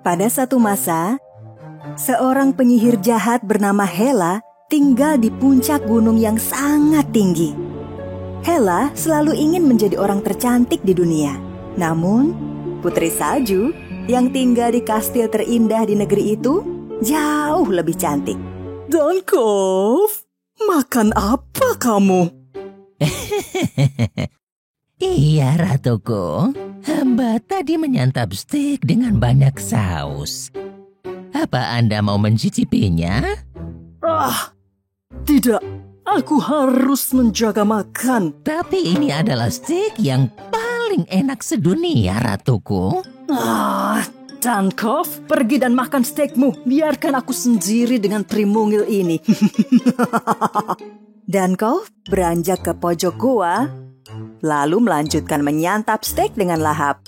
Pada satu masa, seorang penyihir jahat bernama Hela tinggal di puncak gunung yang sangat tinggi. Hela selalu ingin menjadi orang tercantik di dunia. Namun, Putri Salju yang tinggal di kastil terindah di negeri itu jauh lebih cantik. Dankov, makan apa kamu? Iya, Ratuku. Hamba tadi menyantap steak dengan banyak saus. Apa Anda mau mencicipinya? Tidak. Aku harus menjaga makan. Tapi ini adalah steak yang paling enak sedunia, Ratuku. Dankov, pergi dan makan steakmu. Biarkan aku sendiri dengan primungil ini. Dankov beranjak ke pojok gua, lalu melanjutkan menyantap steak dengan lahap.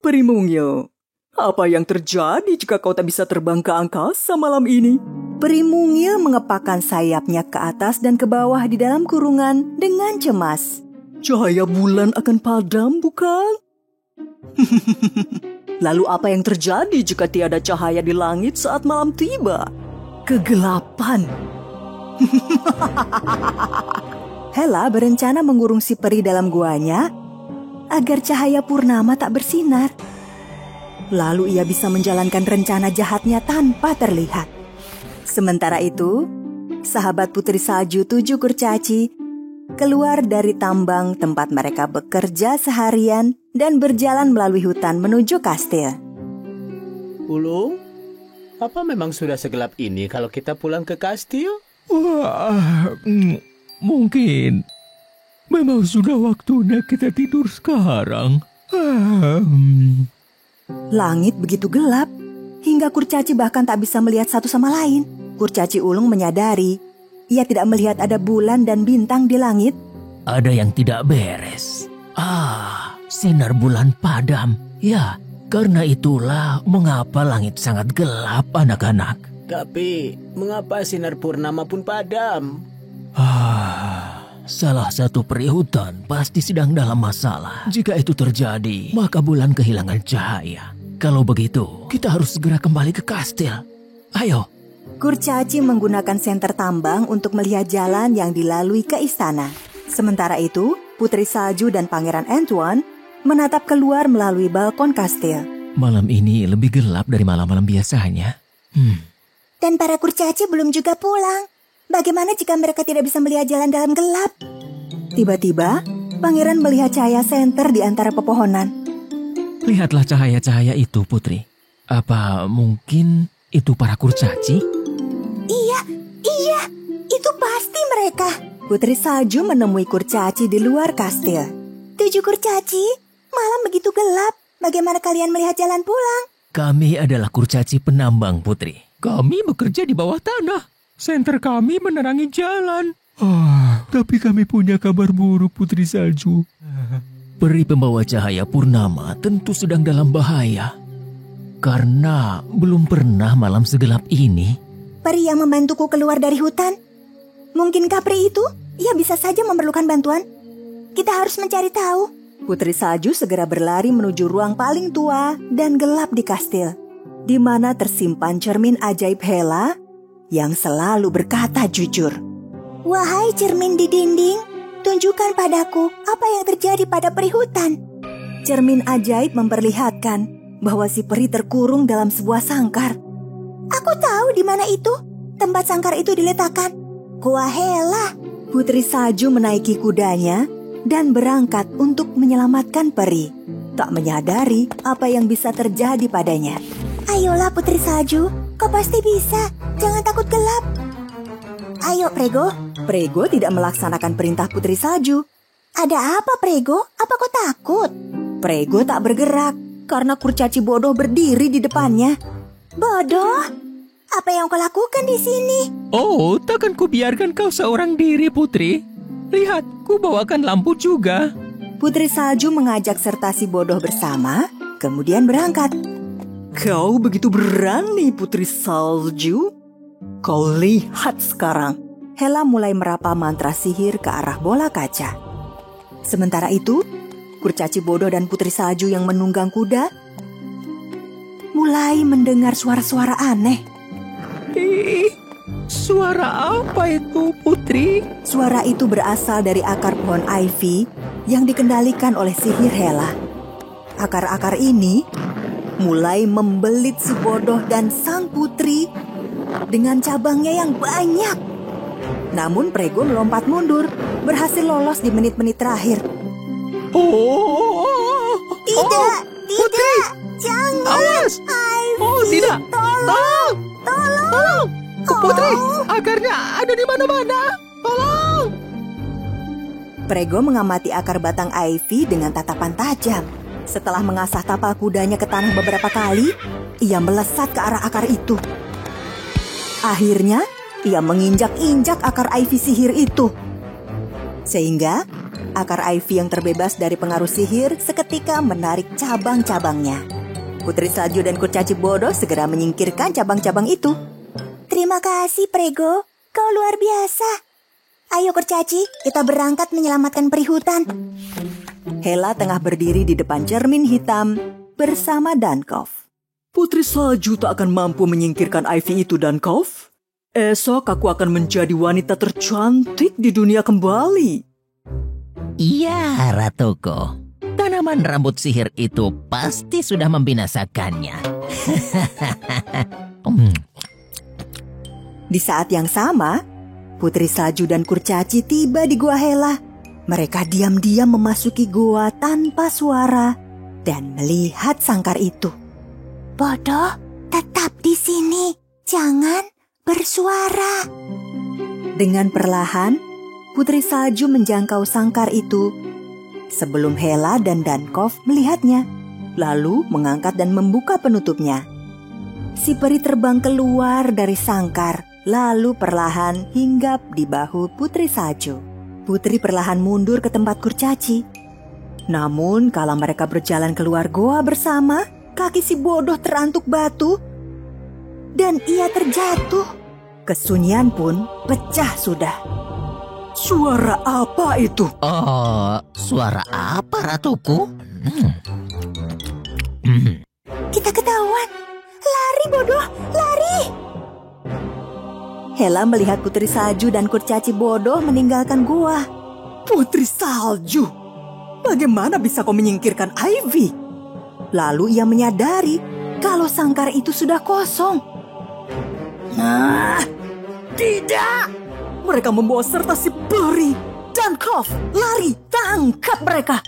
Primungil. Apa yang terjadi jika kau tak bisa terbang ke angkasa malam ini? Primungil mengepakkan sayapnya ke atas dan ke bawah di dalam kurungan dengan cemas. Cahaya bulan akan padam, bukan? Lalu apa yang terjadi jika tiada cahaya di langit saat malam tiba? Kegelapan. Hela berencana mengurung si peri dalam guanya agar cahaya purnama tak bersinar. Lalu ia bisa menjalankan rencana jahatnya tanpa terlihat. Sementara itu, sahabat Putri Salju 7 kurcaci keluar dari tambang tempat mereka bekerja seharian dan berjalan melalui hutan menuju kastil. Ulung, apa memang sudah segelap ini kalau kita pulang ke kastil? Mungkin. Memang sudah waktunya kita tidur sekarang. Langit begitu gelap, hingga kurcaci bahkan tak bisa melihat satu sama lain. Kurcaci ulung menyadari, ia tidak melihat ada bulan dan bintang di langit. Ada yang tidak beres. Sinar bulan padam. Ya, karena itulah mengapa langit sangat gelap, anak-anak. Tapi, mengapa sinar purnama pun padam? Salah satu peri hutan pasti sedang dalam masalah. Jika itu terjadi, maka bulan kehilangan cahaya. Kalau begitu, kita harus segera kembali ke kastil. Ayo. Kurcaci menggunakan senter tambang untuk melihat jalan yang dilalui ke istana. Sementara itu, Putri Salju dan Pangeran Antoine menatap keluar melalui balkon kastil. Malam ini lebih gelap dari malam-malam biasanya. Dan para kurcaci belum juga pulang. Bagaimana jika mereka tidak bisa melihat jalan dalam gelap? Tiba-tiba, Pangeran melihat cahaya senter di antara pepohonan. Lihatlah cahaya-cahaya itu, Putri. Apa mungkin itu para kurcaci? Iya, itu pasti mereka. Putri Salju menemui kurcaci di luar kastil. 7 kurcaci, malam begitu gelap. Bagaimana kalian melihat jalan pulang? Kami adalah kurcaci penambang, Putri. Kami bekerja di bawah tanah. Senter kami menerangi jalan. Tapi kami punya kabar buruk, Putri Salju. Peri pembawa cahaya purnama tentu sedang dalam bahaya. Karena belum pernah malam segelap ini. Peri yang membantuku keluar dari hutan. Mungkinkah peri itu? Ia bisa saja memerlukan bantuan. Kita harus mencari tahu. Putri Salju segera berlari menuju ruang paling tua dan gelap di kastil, di mana tersimpan cermin ajaib Hela yang selalu berkata jujur. Wahai cermin di dinding, tunjukkan padaku apa yang terjadi pada peri hutan. Cermin ajaib memperlihatkan bahwa si peri terkurung dalam sebuah sangkar. Aku tahu di mana itu, tempat sangkar itu diletakkan. Gua Hela. Putri Salju menaiki kudanya dan berangkat untuk menyelamatkan peri, tak menyadari apa yang bisa terjadi padanya. Ayolah Putri Salju, kau pasti bisa. Jangan takut gelap. Ayo Prego. Prego tidak melaksanakan perintah Putri Salju. Ada apa Prego? Apa kau takut? Prego tak bergerak karena kurcaci bodoh berdiri di depannya. Bodoh? Apa yang kau lakukan di sini? Oh, takkan ku biarkan kau seorang diri, Putri. Lihat, ku bawakan lampu juga. Putri Salju mengajak serta si bodoh bersama, kemudian berangkat. Kau begitu berani, Putri Salju. Kau lihat sekarang. Hela mulai meraba mantra sihir ke arah bola kaca. Sementara itu, Kurcaci bodoh dan Putri Salju yang menunggang kuda mulai mendengar suara-suara aneh. Suara apa itu, Putri? Suara itu berasal dari akar pohon ivy yang dikendalikan oleh sihir Hela. Akar-akar ini mulai membelit si bodoh dan sang putri dengan cabangnya yang banyak. Namun Prego melompat mundur, berhasil lolos di menit-menit terakhir. Tidak, jangan. Awas! Ivy, Tidak! tolong. Putri, akarnya ada di mana-mana. Tolong! Prego mengamati akar batang ivy dengan tatapan tajam. Setelah mengasah tapal kudanya ke tanah beberapa kali, ia melesat ke arah akar itu. Akhirnya, ia menginjak-injak akar ivy sihir itu. Sehingga, akar ivy yang terbebas dari pengaruh sihir seketika menarik cabang-cabangnya. Putri Salju dan Kurcaci bodoh segera menyingkirkan cabang-cabang itu. Terima kasih, Prego. Kau luar biasa. Ayo, Kurcaci, kita berangkat menyelamatkan peri hutan. Hela tengah berdiri di depan cermin hitam bersama Dankov. Putri Salju tak akan mampu menyingkirkan ivy itu, Dankov. Esok aku akan menjadi wanita tercantik di dunia kembali. Iya, Ratuku. Tanaman rambut sihir itu pasti sudah membinasakannya. Di saat yang sama, Putri Salju dan Kurcaci tiba di gua Hela. Mereka diam-diam memasuki gua tanpa suara dan melihat sangkar itu. Bodoh, tetap di sini. Jangan bersuara. Dengan perlahan, Putri Salju menjangkau sangkar itu sebelum Hela dan Dankov melihatnya, lalu mengangkat dan membuka penutupnya. Si peri terbang keluar dari sangkar, lalu perlahan hinggap di bahu Putri Salju. Putri perlahan mundur ke tempat Kurcaci. Namun kala mereka berjalan keluar goa bersama, kaki si bodoh terantuk batu dan ia terjatuh. Kesunyian pun pecah sudah. Suara apa itu? Oh, suara apa, Ratuku? Kita ketahuan. Lari bodoh, lari. Hela melihat Putri Salju dan Kurcaci bodoh meninggalkan gua. Putri Salju, bagaimana bisa kau menyingkirkan ivy? Lalu ia menyadari kalau sangkar itu sudah kosong. Nah, tidak! Mereka membawa serta si peri. Dankov, lari, tangkap mereka.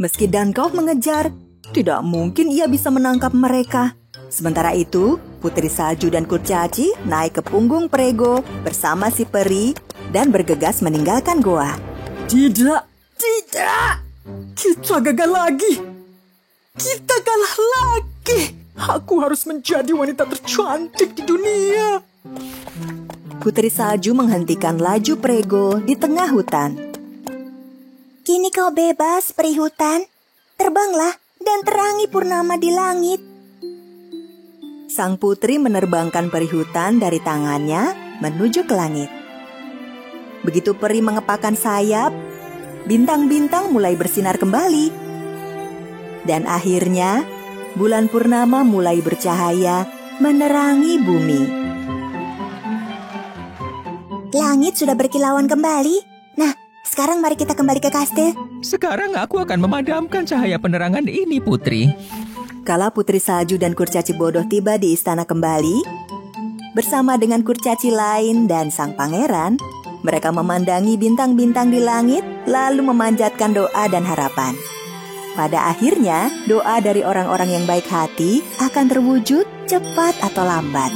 Meski Dankov mengejar, tidak mungkin ia bisa menangkap mereka. Sementara itu, Putri Salju dan Kurcaci naik ke punggung Prego bersama si peri dan bergegas meninggalkan goa. Tidak, kita gagal lagi. Kita kalah lagi. Aku harus menjadi wanita tercantik di dunia. Putri Salju menghentikan laju Prego di tengah hutan. Kini kau bebas, peri hutan. Terbanglah dan terangi purnama di langit. Sang putri menerbangkan peri hutan dari tangannya menuju ke langit. Begitu peri mengepakkan sayap, bintang-bintang mulai bersinar kembali. Dan akhirnya, bulan purnama mulai bercahaya menerangi bumi. Langit sudah berkilauan kembali. Nah, sekarang mari kita kembali ke kastil. Sekarang aku akan memadamkan cahaya penerangan ini, Putri. Kala Putri Salju dan Kurcaci bodoh tiba di istana kembali, bersama dengan kurcaci lain dan sang pangeran, mereka memandangi bintang-bintang di langit, lalu memanjatkan doa dan harapan. Pada akhirnya, doa dari orang-orang yang baik hati akan terwujud cepat atau lambat.